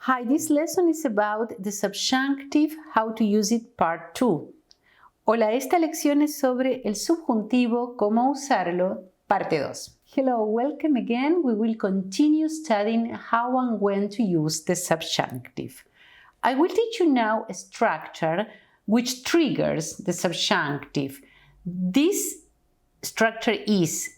Hi, this lesson is about the subjunctive, how to use it, part 2. Hola, esta lección es sobre el subjuntivo, cómo usarlo, parte 2. Hello, welcome again. We will continue studying how and when to use the subjunctive. I will teach you now a structure which triggers the subjunctive. This structure is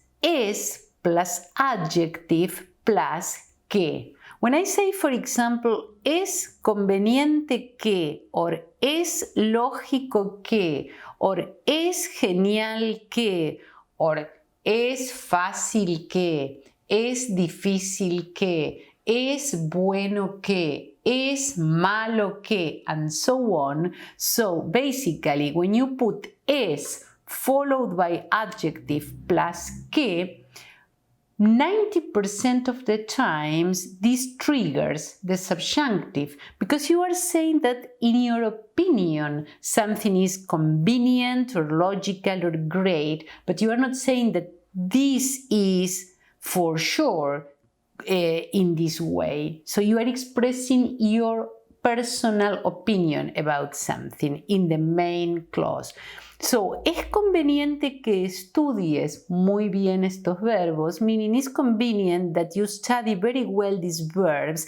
plus adjective plus que. When I say, for example, es conveniente que, or es lógico que, or es genial que, or es fácil que, es difícil que, es bueno que, es malo que, and so on. So basically, when you put es followed by adjective plus que, 90% of the times this triggers the subjunctive because you are saying that in your opinion something is convenient or logical or great, but you are not saying that this is for sure in this way. So you are expressing your personal opinion about something in the main clause. So, es conveniente que estudies muy bien estos verbos, meaning it's convenient that you study very well these verbs.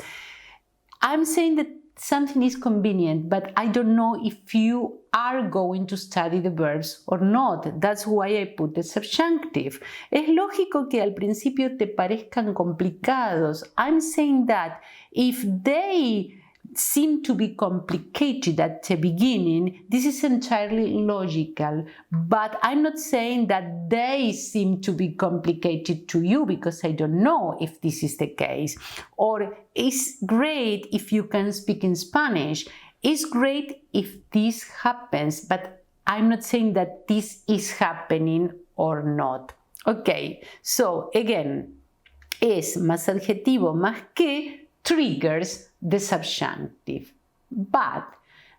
I'm saying that something is convenient, but I don't know if you are going to study the verbs or not. That's why I put the subjunctive. Es lógico que al principio te parezcan complicados. I'm saying that if they seem to be complicated at the beginning, this is entirely logical, but I'm not saying that they seem to be complicated to you because I don't know if this is the case. Or it's great if you can speak in Spanish. It's great if this happens, but I'm not saying that this is happening or not. Okay, so again, es más adjetivo más que triggers the subjunctive. But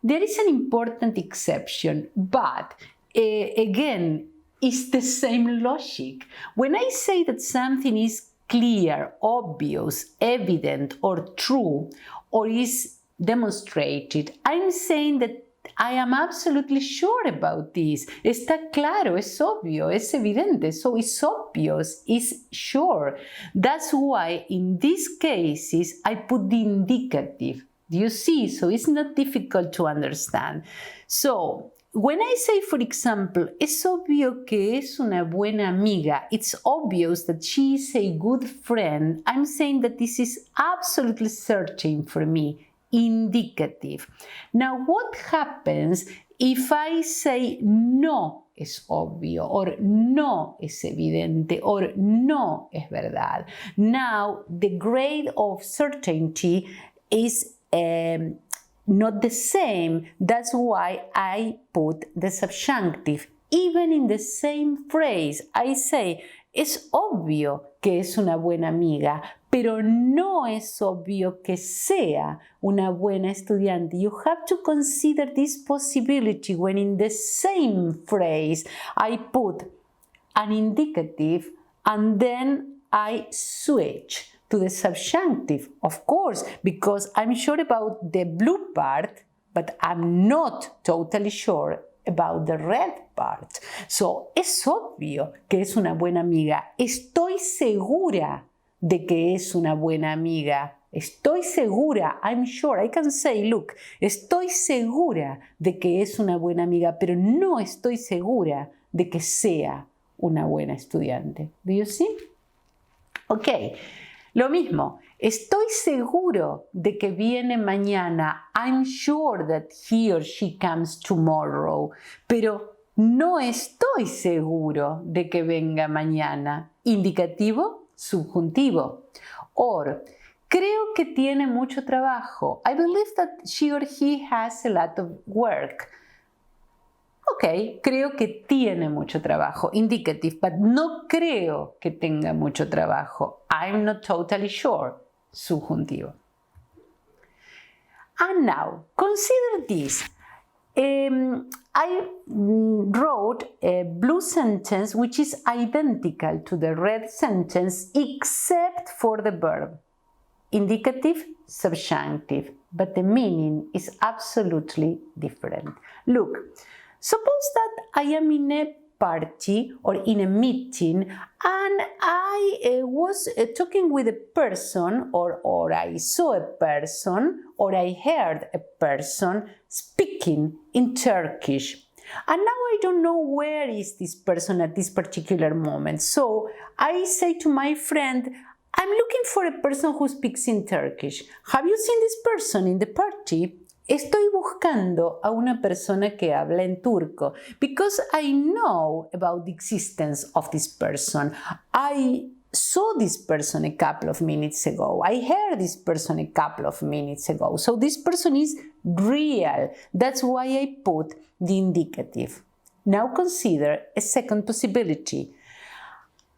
there is an important exception, but again, it's the same logic. When I say that something is clear, obvious, evident, or true, or is demonstrated, I'm saying that I am absolutely sure about this. Está claro, es obvio, es evidente, so it's obvious, it's sure. That's why in these cases I put the indicative. Do you see? So it's not difficult to understand. So when I say, for example, es obvio que es una buena amiga, it's obvious that she is a good friend, I'm saying that this is absolutely certain for me. Indicative. Now, what happens if I say no es obvio, or no es evidente, or no es verdad? Now, the grade of certainty is not the same. That's why I put the subjunctive. Even in the same phrase, I say, es obvio que es una buena amiga, pero no es obvio que sea una buena estudiante. You have to consider this possibility when in the same phrase I put an indicative and then I switch to the subjunctive, of course, because I'm sure about the blue part, but I'm not totally sure about the red part. So, es obvio que es una buena amiga. Estoy segura de que es una buena amiga. Estoy segura, I'm sure, I can say, look, estoy segura de que es una buena amiga, pero no estoy segura de que sea una buena estudiante. Do you see? Ok, lo mismo. Estoy seguro de que viene mañana. I'm sure that he or she comes tomorrow. Pero no estoy seguro de que venga mañana. Indicativo, subjuntivo. Or, creo que tiene mucho trabajo. I believe that she or he has a lot of work. Ok, creo que tiene mucho trabajo. Indicative, but no creo que tenga mucho trabajo. I'm not totally sure. Subjuntivo. And now, consider this. I wrote a blue sentence which is identical to the red sentence except for the verb. indicative, subjunctive, but the meaning is absolutely different. Look, suppose that I am in a party or in a meeting and I was talking with a person or I saw a person or I heard a person speaking in Turkish. And now I don't know where is this person at this particular moment. So I say to my friend, I'm looking for a person who speaks in Turkish. Have you seen this person in the party? Estoy buscando a una persona que habla en turco because I know about the existence of this person. I saw this person a couple of minutes ago. I heard this person a couple of minutes ago. So this person is real. That's why I put the indicative. Now consider a second possibility.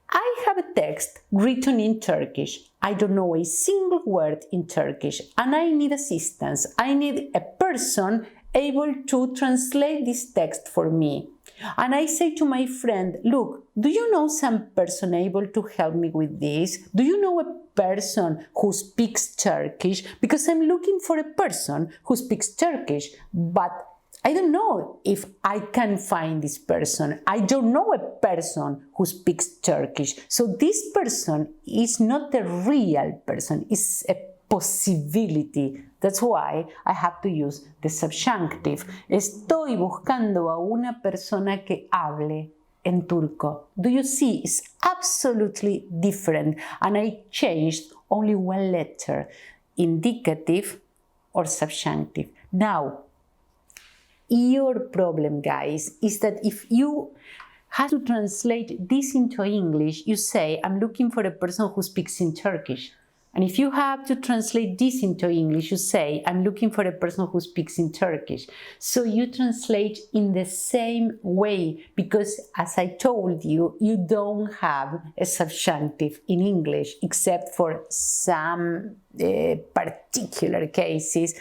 I have a text written in Turkish. I don't know a single word in Turkish and I need assistance. I need a person able to translate this text for me. And I say to my friend, look, do you know some person able to help me with this? Do you know a person who speaks Turkish? Because I'm looking for a person who speaks Turkish, but I don't know if I can find this person. I don't know a person who speaks Turkish. So this person is not a real person. It's a possibility. That's why I have to use the subjunctive. Estoy buscando a una persona que hable en turco. Do you see? It's absolutely different. And I changed only one letter, indicative or subjunctive. Now, your problem, guys, is that if you have to translate this into English, you say, I'm looking for a person who speaks in Turkish. And if you have to translate this into English, you say, I'm looking for a person who speaks in Turkish. So you translate in the same way because, as I told you, you don't have a subjunctive in English except for some particular cases.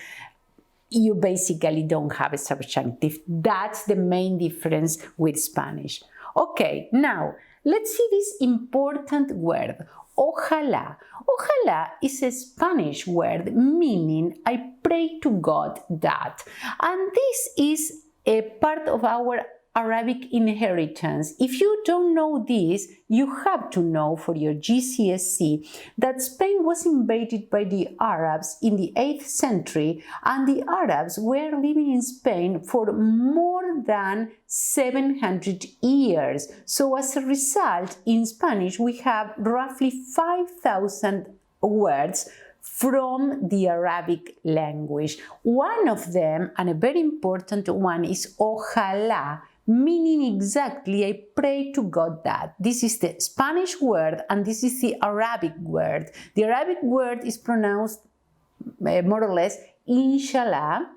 You basically don't have a subjunctive. That's the main difference with Spanish. Okay, now let's see this important word, ojalá. Ojalá is a Spanish word meaning I pray to God that. And this is a part of our Arabic inheritance. If you don't know this, you have to know for your GCSE that Spain was invaded by the Arabs in the 8th century and the Arabs were living in Spain for more than 700 years. So as a result, in Spanish we have roughly 5,000 words from the Arabic language. One of them, and a very important one, is ojalá, meaning exactly I pray to God that. This is the Spanish word and this is the Arabic word. The Arabic word is pronounced more or less inshallah,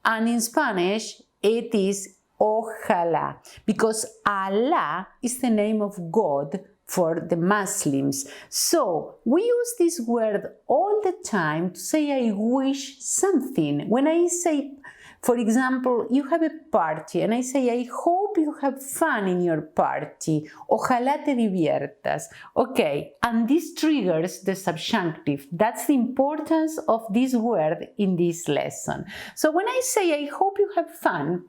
and in Spanish it is ojalá, because Allah is the name of God for the Muslims. So we use this word all the time to say I wish something. When I say, for example, you have a party and I say, I hope you have fun in your party. Ojalá te diviertas. Okay, and this triggers the subjunctive. That's the importance of this word in this lesson. So when I say, I hope you have fun,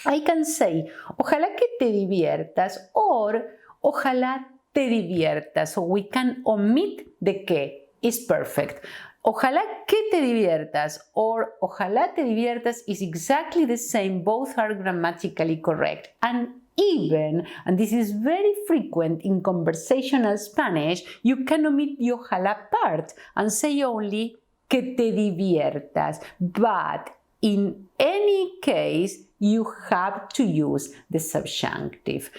I can say, ojalá que te diviertas or ojalá te diviertas. So we can omit the que. Is perfect. Ojalá que te diviertas or ojalá te diviertas is exactly the same. Both are grammatically correct. And even, and this is very frequent in conversational Spanish, you can omit the ojalá part and say only que te diviertas. But in any case, you have to use the subjunctive.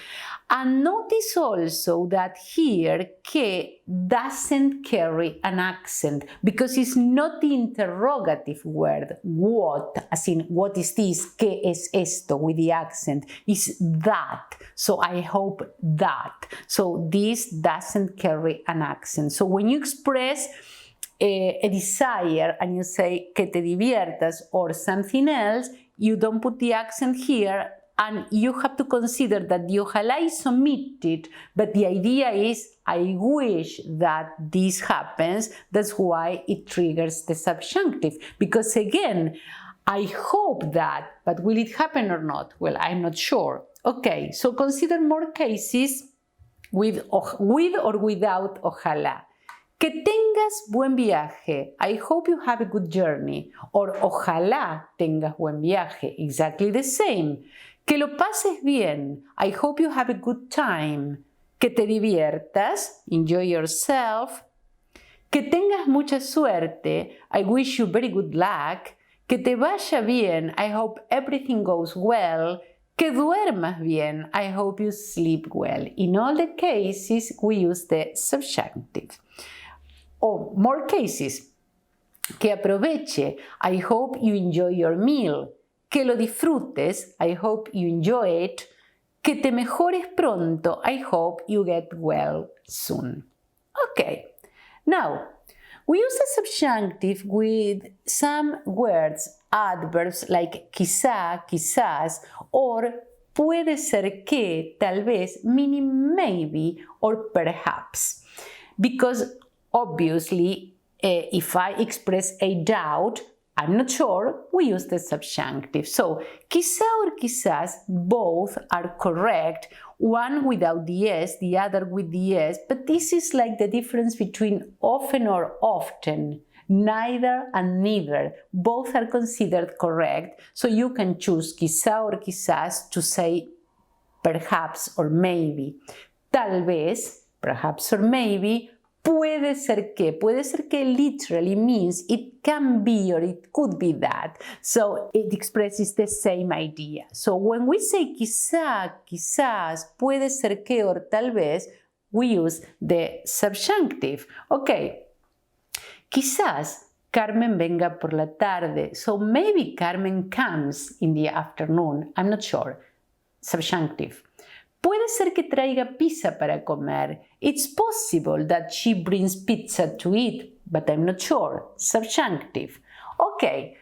And notice also that here que doesn't carry an accent because it's not the interrogative word what, as in what is this, que es esto with the accent, is that. So I hope that. So this doesn't carry an accent. So when you express a desire and you say que te diviertas or something else, you don't put the accent here and you have to consider that the ojalá is omitted, but the idea is I wish that this happens. That's why it triggers the subjunctive. Because again, I hope that, but will it happen or not? Well, I'm not sure. Okay, so consider more cases with or without ojalá. Que tengas buen viaje. I hope you have a good journey. Or ojalá tengas buen viaje. Exactly the same. Que lo pases bien. I hope you have a good time. Que te diviertas. Enjoy yourself. Que tengas mucha suerte. I wish you very good luck. Que te vaya bien. I hope everything goes well. Que duermas bien. I hope you sleep well. In all the cases, we use the subjunctive. Or more cases. Que aproveche. I hope you enjoy your meal. Que lo disfrutes. I hope you enjoy it. Que te mejores pronto. I hope you get well soon. Okay. Now, we use the subjunctive with some words, adverbs like quizá, quizás, or puede ser que, tal vez, meaning maybe or perhaps. Because obviously, if I express a doubt, I'm not sure, we use the subjunctive. So, quizá or quizás, both are correct, one without the S, the other with the S, but this is like the difference between often or often, neither and neither. Both are considered correct, so you can choose quizá or quizás to say perhaps or maybe. Tal vez, perhaps or maybe, puede ser que literally means it can be or it could be that. So it expresses the same idea. So when we say quizá, quizás, puede ser que or tal vez, we use the subjunctive. Okay, quizás Carmen venga por la tarde. So maybe Carmen comes in the afternoon. I'm not sure. Subjunctive. Puede ser que traiga pizza para comer. It's possible that she brings pizza to eat, but I'm not sure. Subjunctive. Okay.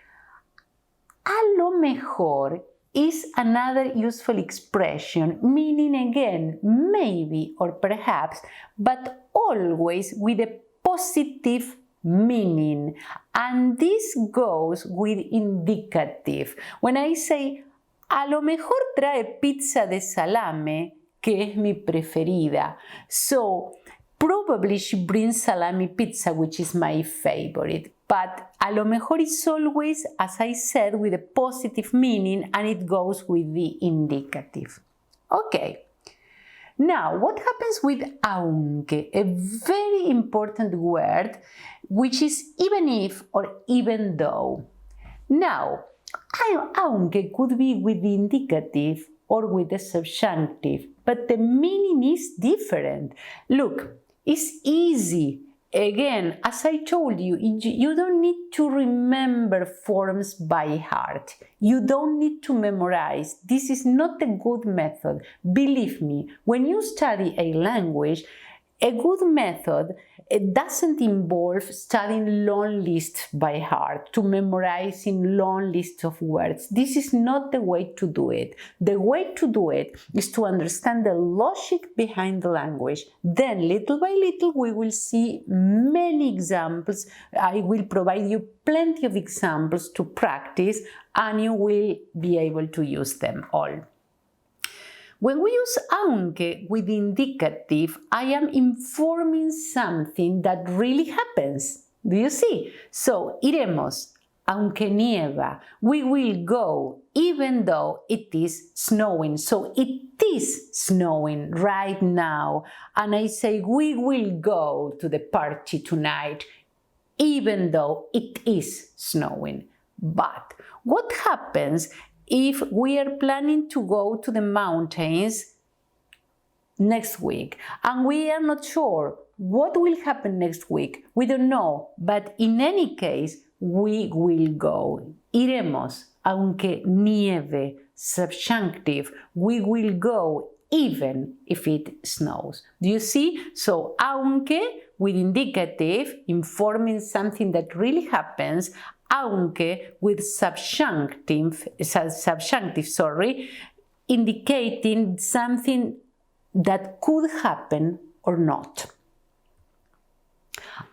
A lo mejor is another useful expression, meaning again, maybe or perhaps, but always with a positive meaning. And this goes with indicative. When I say, a lo mejor trae pizza de salame, que es mi preferida. So, probably she brings salami pizza, which is my favorite. But a lo mejor is always, as I said, with a positive meaning, and it goes with the indicative. Okay. Now, what happens with aunque? A very important word, which is even if or even though. Now, aunque could be with the indicative or with the subjunctive, but the meaning is different. Look, it's easy. Again, as I told you, you don't need to remember forms by heart. You don't need to memorize. This is not a good method. Believe me, when you study a language, a good method, it doesn't involve studying long lists by heart, to memorizing long lists of words. This is not the way to do it. The way to do it is to understand the logic behind the language. Then, little by little, we will see many examples. I will provide you plenty of examples to practice, and you will be able to use them all. When we use aunque with indicative, I am informing something that really happens. Do you see? So, iremos, aunque nieva. We will go, even though it is snowing. So, it is snowing right now. And I say, we will go to the party tonight, even though it is snowing. But what happens if we are planning to go to the mountains next week and we are not sure what will happen next week? We don't know, but in any case, we will go. Iremos, aunque nieve, subjunctive. We will go even if it snows. Do you see? So, aunque with indicative, informing something that really happens, aunque with subjunctive, indicating something that could happen or not.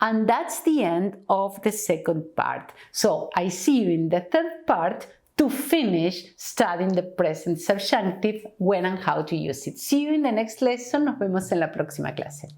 And that's the end of the second part. So I see you in the third part to finish studying the present subjunctive, when and how to use it. See you in the next lesson. Nos vemos en la próxima clase.